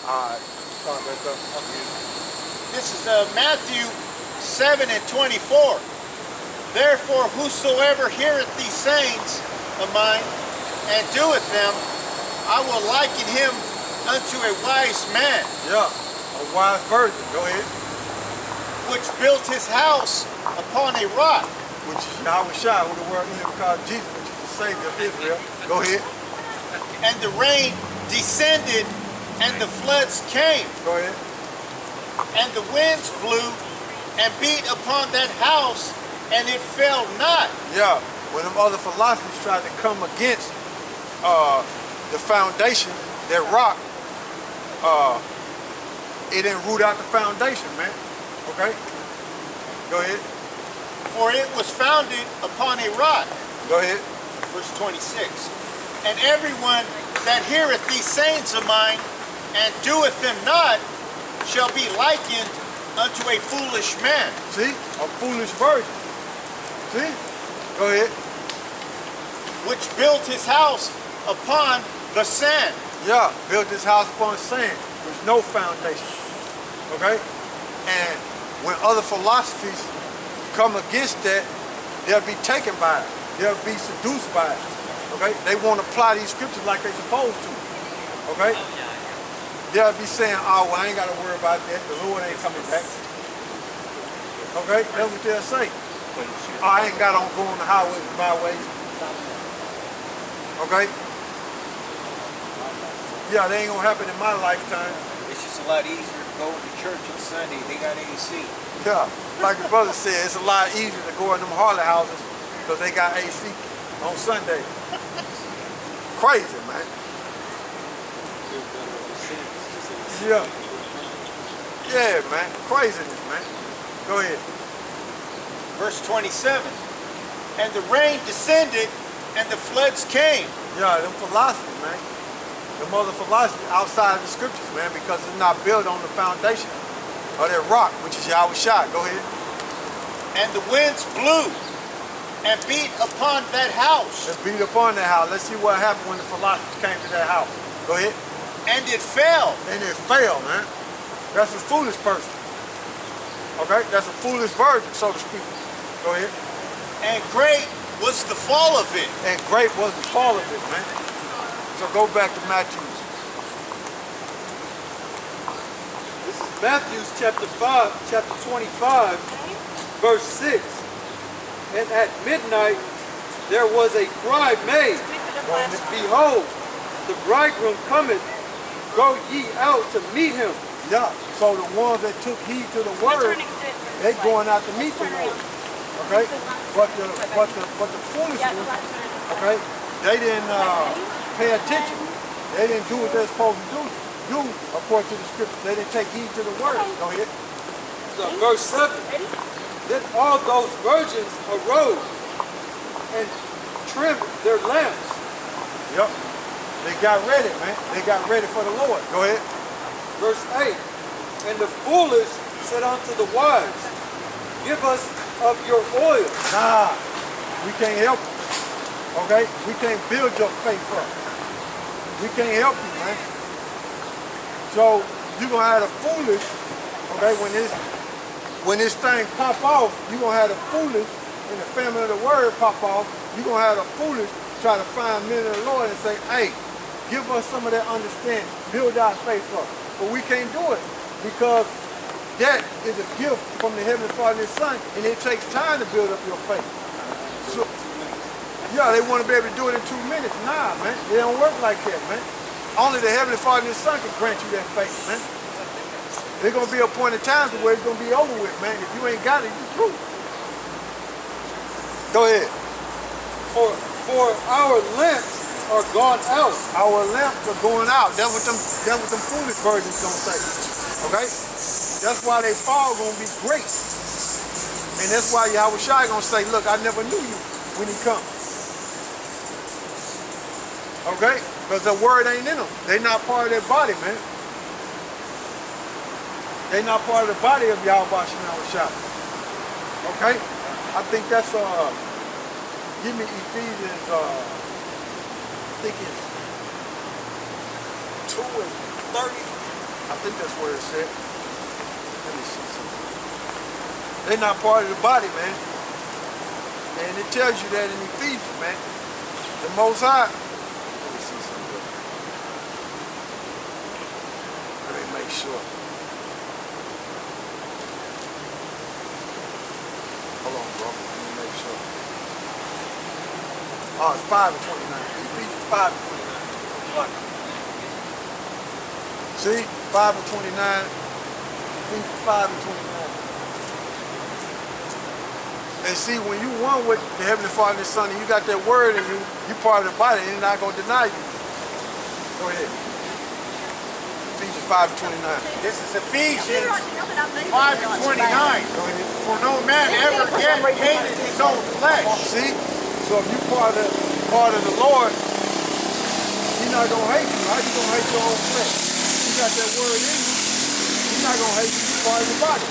All right. Start back up. Okay. This is Matthew 7:24. Therefore, whosoever heareth these sayings of mine and doeth them, I will liken him unto a wise man. Yeah, a wise virgin. Go ahead. Which built his house upon a rock. Which is YAHAWASHI, who the world even called Jesus, which is the Savior of Israel. Go ahead. And the rain descended, and the floods came. Go ahead. And the winds blew and beat upon that house, and it fell not. Yeah, when them other philosophies tried to come against the foundation, that rock, it didn't root out the foundation, man. Okay? Go ahead. For it was founded upon a rock. Go ahead. Verse 26. And everyone that heareth these sayings of mine and doeth them not shall be likened unto a foolish man. See? A foolish virgin. See? Go ahead. Which built his house upon the sand. Yeah, built his house upon sand. There's no foundation. Okay? And when other philosophies come against that, they'll be taken by it. They'll be seduced by it. Okay? They won't apply these scriptures like they're supposed to. Okay? They'll be saying, oh, well, I ain't got to worry about that. The Lord ain't coming back. Okay? That's what they'll say. Oh, I ain't got on going the highways and byways. Okay? Yeah, that ain't going to happen in my lifetime. It's just a lot easier to go to church on Sunday. They got AC. Yeah, like your brother said, it's a lot easier to go in them Harley houses because they got AC on Sunday. Crazy, man. Yeah. Yeah, man. Craziness, man. Go ahead. Verse 27. And the rain descended, and the floods came. Yeah, them philosophy, man. Them other philosophy outside of the scriptures, man, because it's not built on the foundation of that rock, which is YAHAWASHI. Go ahead. And the winds blew and beat upon that house. And beat upon that house. Let's see what happened when the philosophers came to that house. Go ahead. And it fell. And it fell, man. That's a foolish person. Okay? That's a foolish virgin, so to speak. Go ahead. And great was the fall of it. And great was the fall of it, man. So go back to Matthew. Matthew chapter 25, verse 6. And at midnight there was a cry made, behold, the bridegroom cometh, go ye out to meet him. Yeah, so the ones that took heed to the word, they going out to meet the Lord. Okay? But the foolish ones, okay, they didn't pay attention. They didn't do what they're supposed to do according to the scriptures. They didn't take heed to the word. Go ahead. So verse 7. Then all those virgins arose and trimmed their lamps. Yep. They got ready, man. They got ready for the Lord. Go ahead. Verse 8. And the foolish said unto the wise, give us of your oil. Nah, we can't help you. Okay? We can't build your faith up. We can't help you, man. So you're gonna have the foolish, okay, when this thing pop off, you're gonna have the foolish in the family of the word pop off, you're gonna have the foolish try to find men of the Lord and say, hey, give us some of that understanding, build our faith up. But we can't do it because that is a gift from the Heavenly Father and His Son, and it takes time to build up your faith. So, yeah, they want to be able to do it in 2 minutes. Nah, man, it don't work like that, man. Only the Heavenly Father and His Son can grant you that faith, man. There's going to be a point in time to where it's going to be over with, man. If you ain't got it, you're through. Go ahead. For our lamps are gone out. Our lamps are going out. That's what them foolish virgins gonna say. Okay? That's why they fall gonna be great. And that's why YAHAWASHI gonna say, look, I never knew you when He comes. Okay? Because the word ain't in them. They not part of their body, man. They not part of the body of YAHAWASHI. Okay? I think that's give me Ephesians I think it's 2:30. think that's where it's at. Let me see something. They're not part of the body, man. And it tells you that in Ephesians, man. The Most High. Let me see something. Let me make sure. Hold on, bro. Let me make sure. Oh, it's 5 and 29. Ephesians 5 and 29. Right. See? 5 and 29. Ephesians 5 and 29. And see, when you one with the Heavenly Father and the Son, and you got that word in you, you part of the body, and He's not going to deny you. Go ahead. Ephesians 5 and 29. This is Ephesians 5 and 29. For no man ever yet hated his own flesh. See? So if you part of the Lord, He's not going to hate you. How you going to hate your own flesh? You got that word in you, He's not going to hate you. You're part of the body.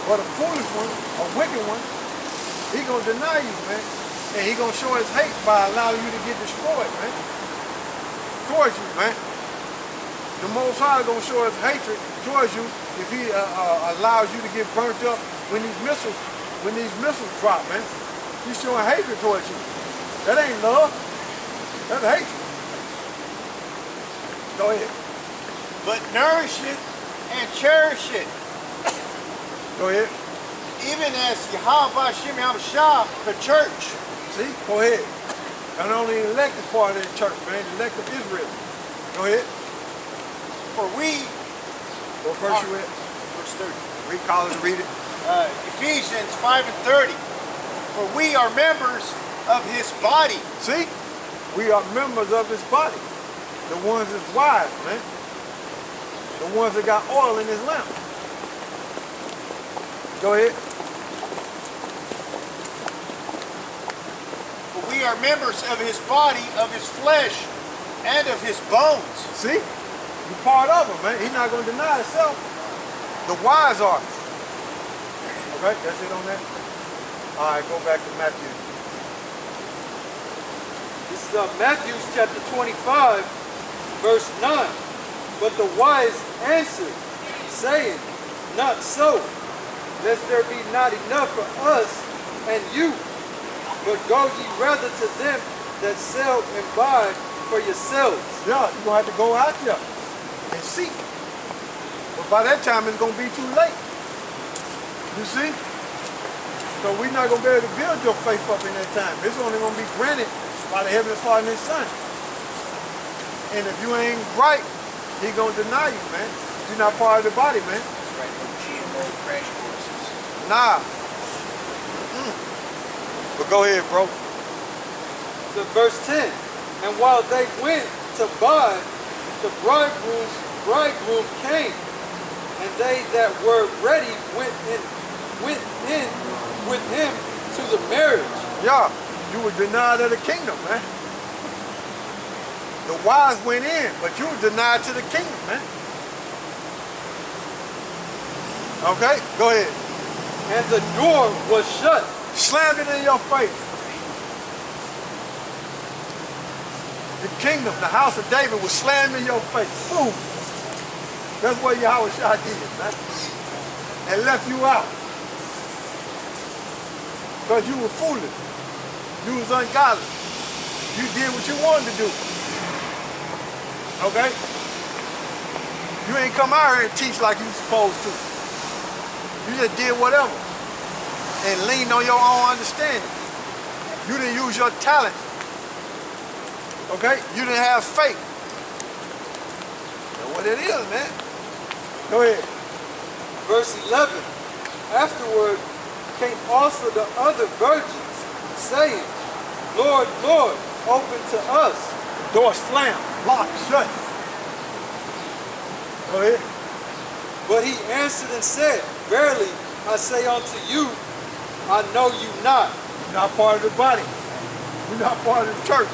But a foolish one, a wicked one, He's going to deny you, man. And He's going to show His hate by allowing you to get destroyed, man. Towards you, man. The Most High is going to show His hatred towards you if He allows you to get burnt up when these missiles drop, man. He's showing hatred towards you. That ain't love. That's hatred. Go ahead. But nourish it and cherish it. Go ahead. Even as YAHAWASHI, the church. See? Go ahead. Not only the elected part of the church, man, the elect of Israel. Go ahead. For we... What verse you at? Verse 30. Read college, read it. Ephesians 5 and 30. For we are members of His body. See? We are members of His body. The ones that's wise, man. The ones that got oil in His lamp. Go ahead. For we are members of His body, of His flesh, and of His bones. See? You're part of Him, man. He's not going to deny Himself. The wise are. Okay, that's it on that. All right, go back to Matthew. This is Matthew chapter 25, verse 9. But the wise answered, saying, Not so, lest there be not enough for us and you, but go ye rather to them that sell and buy for yourselves. Yeah, you're going to have to go out there and seek. But by that time, it's going to be too late. You see? So we're not going to be able to build your faith up in that time. It's only going to be granted by the Heavenly Father and His Son. And if you ain't right, He's going to deny you, man. You're not part of the body, man. That's right, no GMO crash courses. Nah. But go ahead, bro. So verse 10. And while they went to buy, the bridegroom came, and they that were ready went in with him to the marriage. Yeah, you were denied of the kingdom, man. The wise went in, but you were denied to the kingdom, man. Okay, go ahead. And the door was shut. Slammed it in your face. The kingdom, the house of David was slammed in your face. Boom. That's what YAHAWASHI did, man. And left you out. Because you were foolish. You was ungodly. You did what you wanted to do. Okay? You ain't come out here and teach like you supposed to. You just did whatever. And leaned on your own understanding. You didn't use your talent. Okay? You didn't have faith. That's what it is, man. Go ahead. Verse 11. Afterward came also the other virgins, saying, Lord, Lord, open to us. The door slammed, locked, shut. Go ahead. But he answered and said, Verily I say unto you, I know you not. You're not part of the body. You're not part of the church.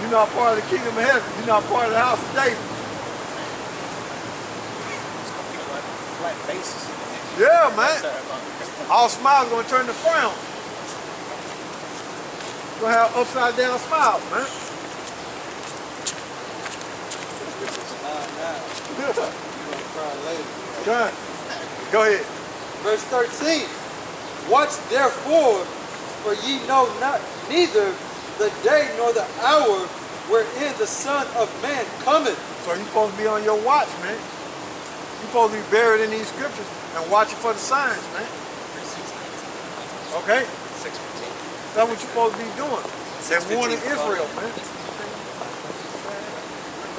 You're not part of the kingdom of heaven. You're not part of the house of David. Flat faces. Yeah, man. All smiles going to turn to frowns. You're going to have upside down smiles, man. You're going to cry later. Done. Go ahead. Verse 13. Watch therefore, for ye know not neither the day nor the hour wherein the Son of Man cometh. So you're supposed to be on your watch, man. You're supposed to be buried in these scriptures and watching for the signs, man. Okay? 6:15. That's what you're supposed to be doing. And warning Israel, man.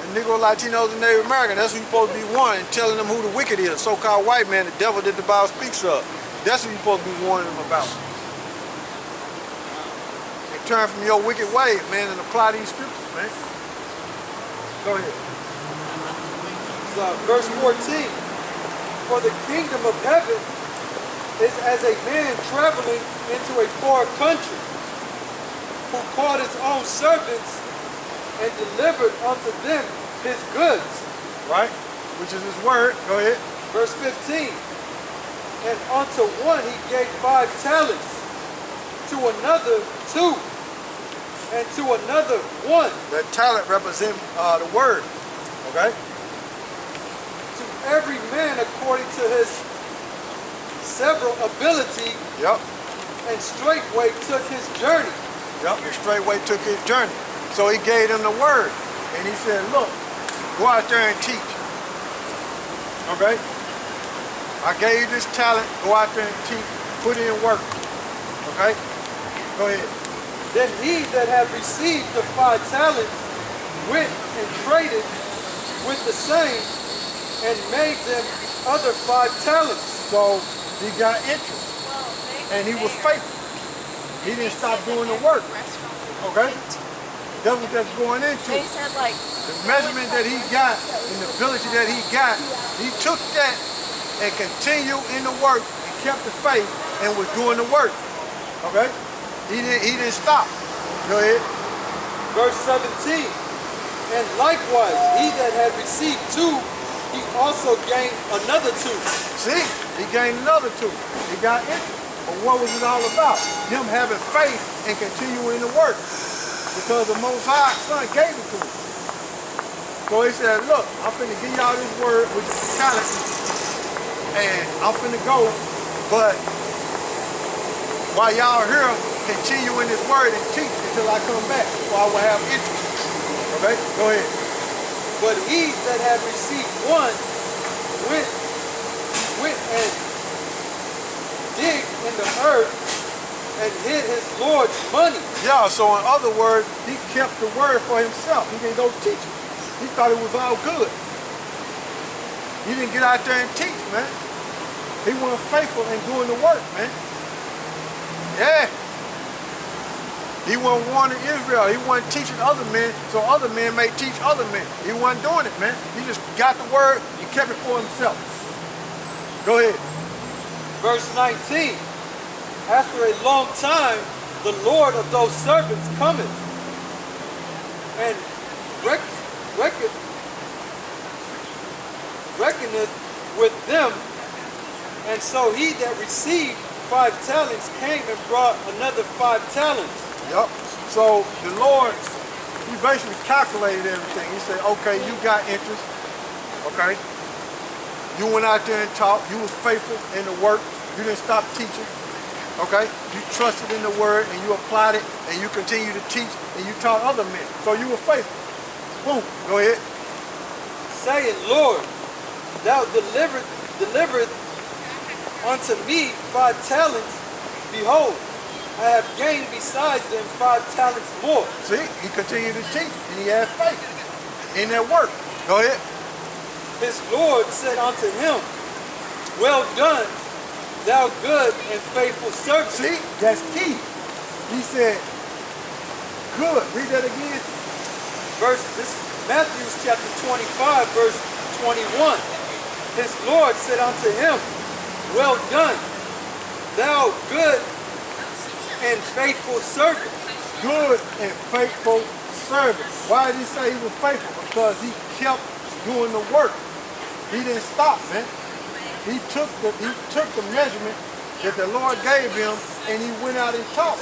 And Negro, Latinos, and Native American, that's what you're supposed to be warning, telling them who the wicked is, so-called white man, the devil that the Bible speaks of. That's what you're supposed to be warning them about. And turn from your wicked ways, man, and apply these scriptures, man. Go ahead. Verse 14. For the kingdom of heaven is as a man traveling into a far country, who called his own servants and delivered unto them his goods. Right? Which is his word. Go ahead. Verse 15. And unto one he gave 5 talents, to another 2, and to another 1. That talent represents the word. Okay? To every man according to his several ability, Yep. and straightway took his journey. Yep. And straightway took his journey. So he gave them the word. And he said, look, go out there and teach. Okay? I gave you this talent, go out there and teach, put in work. Okay? Go ahead. Then he that had received the 5 talents went and traded with the same, and made them other 5 talents. So he got interest. And he was faithful. He didn't stop doing the work. Okay? That's what that's going into. They said like The measurement that he got and the ability that he got, he took that and continued in the work and kept the faith and was doing the work. Okay? He didn't stop. Go ahead. Verse 17. And likewise, he that had received 2, he also gained another 2. See, he gained another 2. He got interest. But what was it all about? Him having faith and continuing to work. Because the Most High Son gave it to him. So he said, look, I'm finna give y'all this word, which is talent, and I'm finna go, but while y'all here, continue in this word and teach until I come back, so I will have interest. Okay, go ahead. But he that had received 1 went and digged in the earth and hid his Lord's money. Yeah, so in other words, he kept the word for himself. He didn't go teach it. He thought it was all good. He didn't get out there and teach, man. He wasn't faithful in doing the work, man. Yeah. He wasn't warning Israel. He wasn't teaching other men, so other men may teach other men. He wasn't doing it, man. He just got the word and kept it for himself. Go ahead. Verse 19. After a long time, the Lord of those servants cometh and reckoneth with them. And so he that received 5 talents came and brought another 5 talents. Yep. So the Lord, he basically calculated everything. He said, okay, you got interest. Okay. You went out there and taught. You was faithful in the work. You didn't stop teaching. Okay. You trusted in the word and you applied it and you continue to teach and you taught other men. So you were faithful. Boom. Go ahead. Saying, Lord, thou delivered unto me 5 talents. Behold, I have gained besides them 5 talents more. See, he continued to teach and he had faith in that work. Go ahead. His Lord said unto him, well done, thou good and faithful servant. See, that's key. He said, good. Read that again. This is Matthew chapter 25, verse 21. His Lord said unto him, well done, thou good and faithful servant. Good and faithful servant. Why did he say he was faithful? Because he kept doing the work. He didn't stop, man. He took the measurement that the Lord gave him and he went out and taught.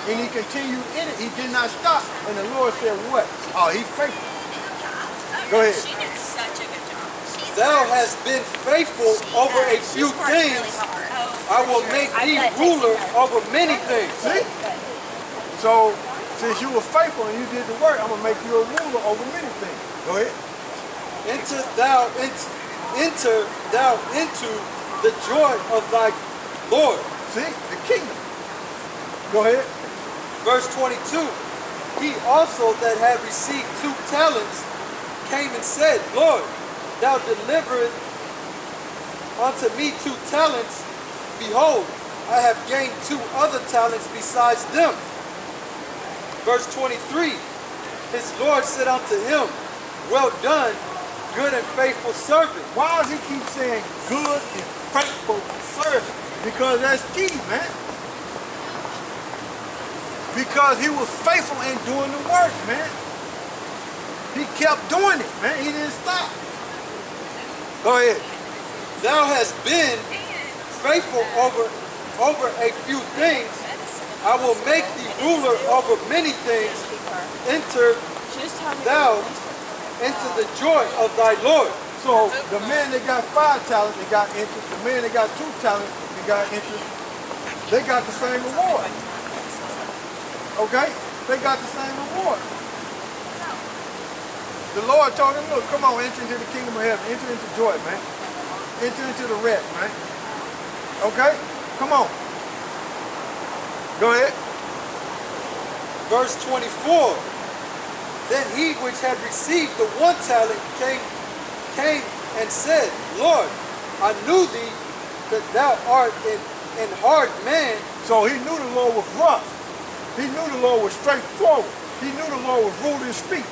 And he continued in it. He did not stop. And the Lord said, what? Oh, he's faithful. Go ahead. She did such a good job. She's thou hast been faithful over a few things, I will make thee ruler over many things. See? So, since you were faithful and you did the work, I'm going to make you a ruler over many things. Go ahead. Enter thou into the joy of thy Lord. See? The kingdom. Go ahead. Verse 22. He also that had received 2 talents came and said, Lord, thou delivered unto me 2 talents. Behold, I have gained 2 other talents besides them. Verse 23. His Lord said unto him, well done, good and faithful servant. Why does he keep saying good and faithful servant? Because that's key, man. Because he was faithful in doing the work, man. He kept doing it, man. He didn't stop. Go ahead. Thou hast been faithful over a few things. I will make thee ruler over many things. Enter thou into the joy of thy Lord. So the man that got 5 talents, they got interest. The man that got 2 talents, they got interest. They got the same reward. Okay? They got the same reward. The Lord told him, look, come on, enter into the kingdom of heaven. Enter into joy, man. Enter into the rest, man. Okay? Come on. Go ahead. Verse 24. Then he which had received the 1 talent came and said, Lord, I knew thee that thou art an hard man. So he knew the Lord was rough. He knew the Lord was straightforward. He knew the Lord was rude in speech.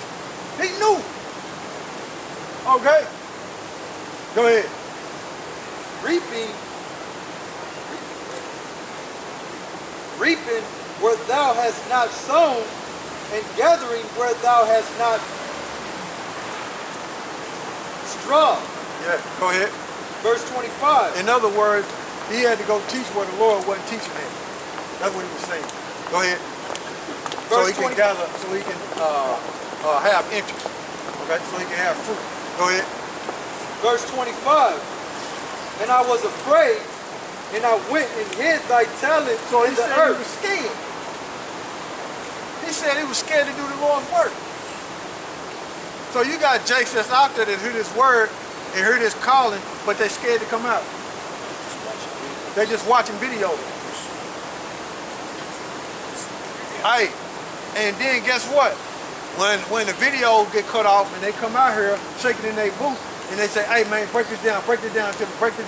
He knew. Okay? Go ahead. Reaping where thou hast not sown, and gathering where thou hast not strawed. Yeah, go ahead. Verse 25. In other words, he had to go teach where the Lord wasn't teaching him. That's what he was saying. Go ahead. So he can gather, so he can have interest. Okay, so he can have fruit. Go ahead. Verse 25. And I was afraid, and I went and hid thy talent So in he the said earth. he was scared. He said he was scared to do the Lord's work. So you got Jakes that's out there that hear this word and hear this calling, but they're scared to come out. They're just watching videos. Hey, and then guess what? When the video get cut off and they come out here shaking in their boots and they say, hey man, break this down to me, break this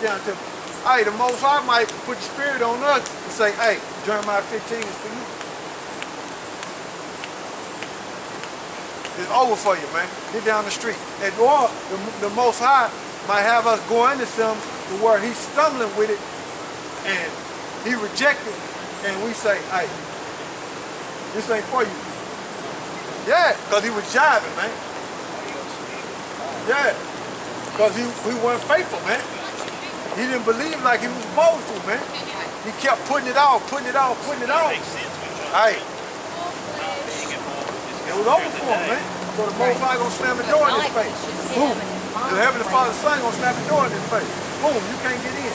down to me. Hey, the Most High might put the spirit on us and say, hey, Jeremiah 15 is for you. It's over for you, man. Get down the street. And or the Most High might have us go into something to where he's stumbling with it and he rejected and we say, hey, this ain't for you. Yeah, because he was jiving, man. Yeah, because he wasn't faithful, man. He didn't believe like he was supposed to, man. He kept putting it off. Hey. It was over for him, man. So the Most High gonna slam the door in his face. Boom. The Heavenly Father's Son gonna slam the door in his face. Boom, you can't get in.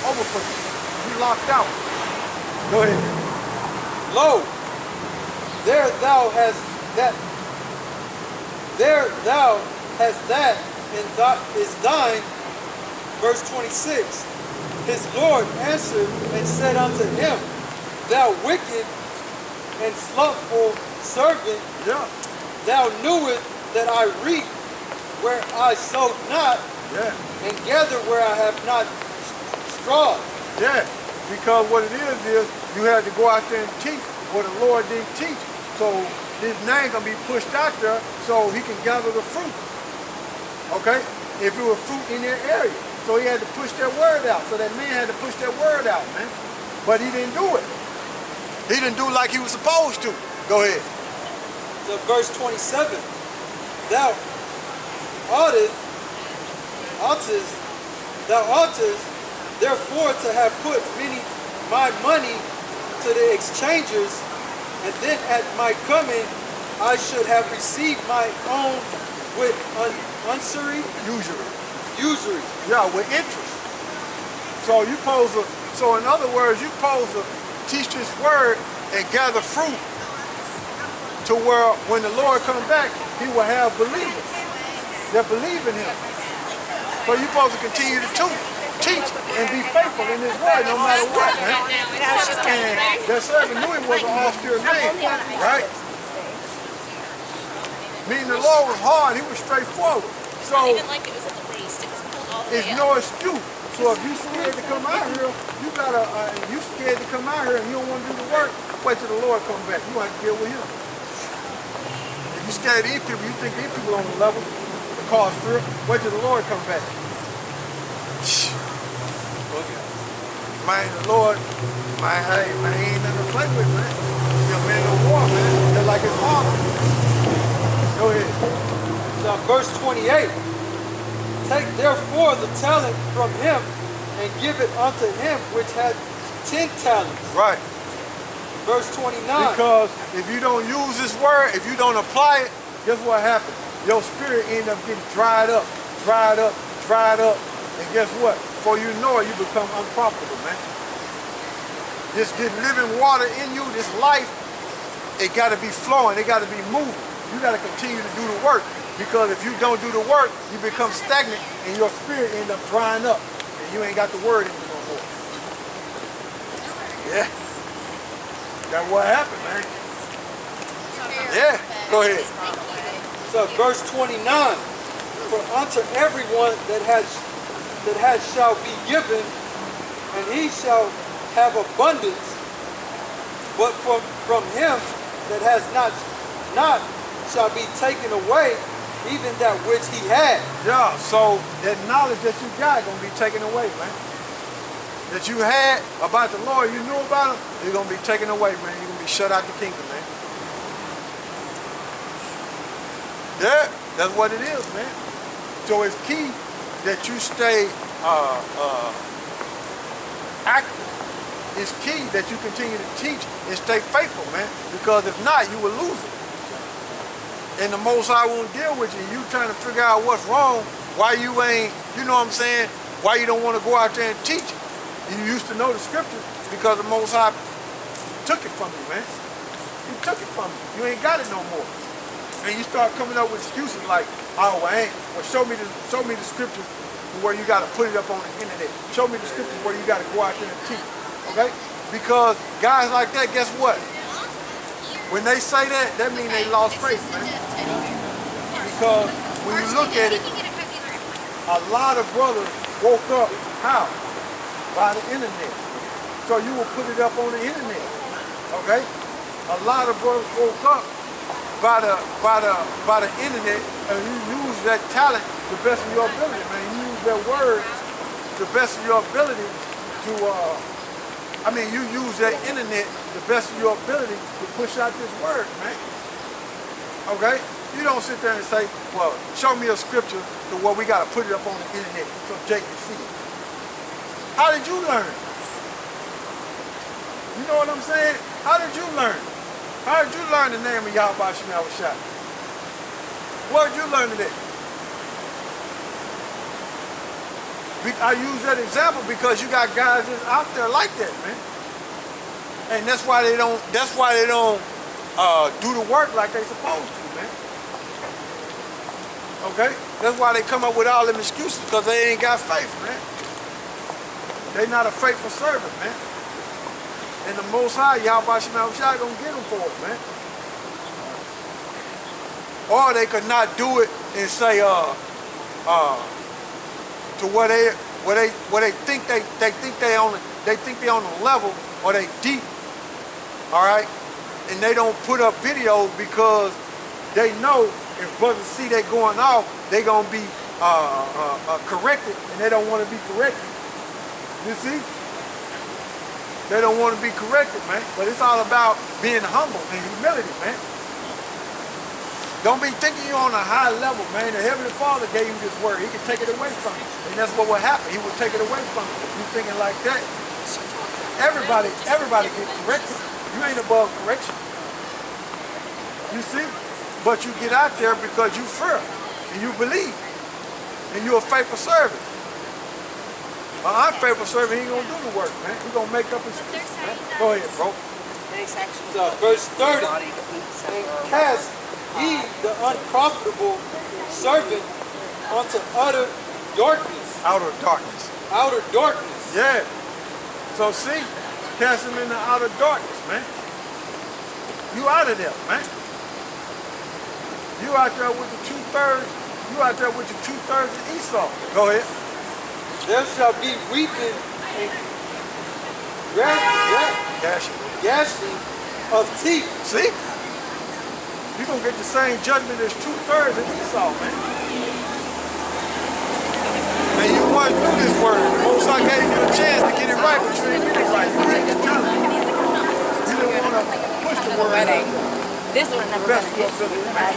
Over for you. You locked out. Go ahead. Lo, there thou hast that, and that is thine. Verse 26. His Lord answered and said unto him, thou wicked and slothful servant, Yeah. thou knewest that I reap where I sowed not, Yeah. and gather where I have not strawed. Yeah. Because what it is you had to go out there and teach what the Lord didn't teach. So his name gonna be pushed out there so he can gather the fruit. Okay? If it was fruit in their area. So he had to push that word out. So that man had to push that word out, man. But he didn't do it. He didn't do it like he was supposed to. Go ahead. So verse 27. Thou oughtest therefore to have put my money to the exchangers, and then at my coming I should have received my own with usury. usury. Yeah, with interest. So you supposed to, so in other words, you supposed to teach this word and gather fruit to where when the Lord comes back, he will have believers that believe in him. So you're supposed to continue to teach and be faithful in his word no matter what, man. And that servant knew him was an austere man, right? Meaning the Lord was hard, he was straightforward. So it's no excuse. So if you scared to come out here, you gotta, you scared to come out here and you don't want to do the work, wait till the Lord comes back. You have to deal with him. If you scared of these people, you think these people on the level, the cause fear, wait till the Lord comes back. Man, the Lord, man, hey, man, he ain't nothing to play with, man. He's a man of war, man. They're like his father. Go ahead. So verse 28. Take therefore the talent from him and give it unto him which had 10 talents. Right. Verse 29. Because if you don't use this word, if you don't apply it, guess what happens? Your spirit ends up getting dried up. And guess what? Before you know it, you become unprofitable, man. This living water in you, this life, it got to be flowing. It got to be moving. You got to continue to do the work. Because if you don't do the work, you become stagnant and your spirit ends up drying up. And you ain't got the word in you no more. Yeah. That's what happened, man. Yeah. Go ahead. So verse 29. For unto everyone that has shall be given, and he shall have abundance. But from him that has not shall be taken away even that which he had. Yeah, so that knowledge that you got gonna be taken away, man. That you had about the Lord, you knew about him, it's gonna be taken away, man. You're gonna be shut out the kingdom, man. Yeah, that's what it is, man. So it's key that you stay active. It's key that you continue to teach and stay faithful, man. Because if not, you will lose it. And the Most High won't deal with you. You trying to figure out what's wrong, why you ain't, you know what I'm saying, why you don't want to go out there and teach it. You used to know the scriptures because the Most High took it from you, man. He took it from you. You ain't got it no more. And you start coming up with excuses like, oh, well, show me the scriptures where you got to put it up on the internet. Show me the scriptures where you got to go out there and teach, okay? Because guys like that, guess what? When they say that, that means they lost faith, man. Because when you look at it, a lot of brothers woke up, how? By the internet. So you will put it up on the internet, okay? A lot of brothers woke up by the internet, and you use that talent to the best of your ability, man. You use that word to the best of your ability to, you use that internet the best of your ability to push out this word, man. Okay? You don't sit there and say, well, show me a scripture to where we got to put it up on the internet so Jake can see it. How did you learn? You know what I'm saying? How did you learn? How did you learn the name of YAHAWASHI? Where did you learn it at? I use that example because you got guys that's out there like that, man. And that's why they don't do the work like they supposed to, man. Okay? That's why they come up with all them excuses, because they ain't got faith, man. They not a faithful servant, man. And the Most High, YAHAWASHI gonna get them for it, man. Or they could not do it and say, to where they think they on the level, or they deep, all right, and they don't put up videos because they know if brothers see they going off, they gonna be corrected, and they don't want to be corrected. You see, they don't want to be corrected, man. But it's all about being humble and humility, man. Don't be thinking you're on a high level, man. The Heavenly Father gave you this word. He can take it away from you. And that's what will happen. He will take it away from you. You thinking like that. Everybody gets corrected. You ain't above correction. You see? But you get out there because you fear and you believe. and you're a faithful servant. An unfaithful servant, he ain't gonna do the work, man. He gonna make up his excuse, man. Go ahead, bro. Verse 30. And cast ye the unprofitable servant unto utter darkness. Outer darkness. Outer darkness. Yeah. So see, cast him in the outer darkness, man. You out of there, man. You out there with the 2/3. You out there with the 2/3 of Esau. Go ahead. There shall be weeping and gnashing of teeth. See? You're going to get the same judgment as 2/3 of Esau, man. Man, you once knew this word. Most I gave you a chance to get it right, but you didn't get it right. You didn't want to push the word out. This one never Best you man.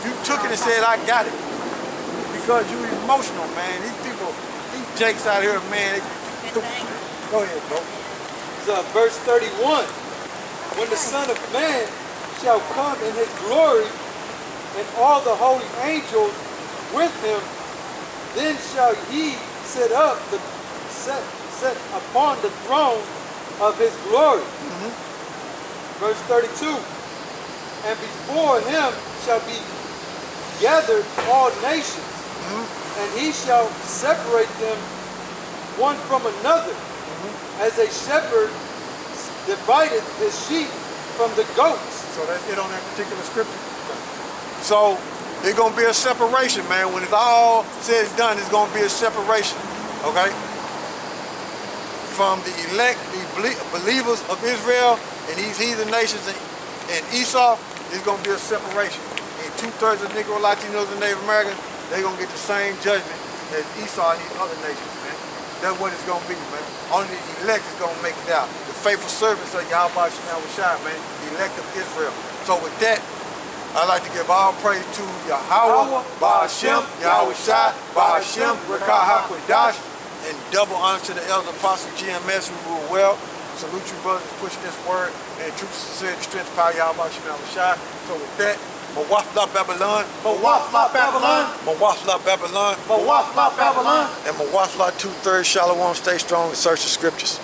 You took it and said, I got it. Because you emotional, man. These people, these jakes out here, man. Go ahead, bro. Verse 31. When the Son of Man shall come in his glory, and all the holy angels with him, then shall he set upon the throne of his glory. Verse 32. And before him shall be gathered all nations, and he shall separate them one from another, as a shepherd divided his sheep from the goats. So that's it on that particular scripture. So there's going to be a separation, man. When it's all said and done, it's going to be a separation, okay? From the elect, the believers of Israel and these heathen nations and Esau, there's going to be a separation. And 2/3 of Negro, Latinos, and Native Americans, they're going to get the same judgment as Esau and these other nations, man. That's what it's going to be, man. Only the elect is going to make it out. The faithful servants of YAHAWASHI, man, the elect of Israel. So with that, I'd like to give all praise to Yahawah, Ba'ashem, Yahawashi, Ba'ashem, Rekah HaKodesh, and double honor to the elder apostle GMS who rule well. Salute you brothers for pushing this word and truth, sincerity, strength, power, Yahweh, Shemel, So with that, Mawafla Babylon, Mawafla Babylon, Mawafla Babylon, Mawafla Babylon, and Mawafla 2/3 Shalom. Stay strong and search the scriptures.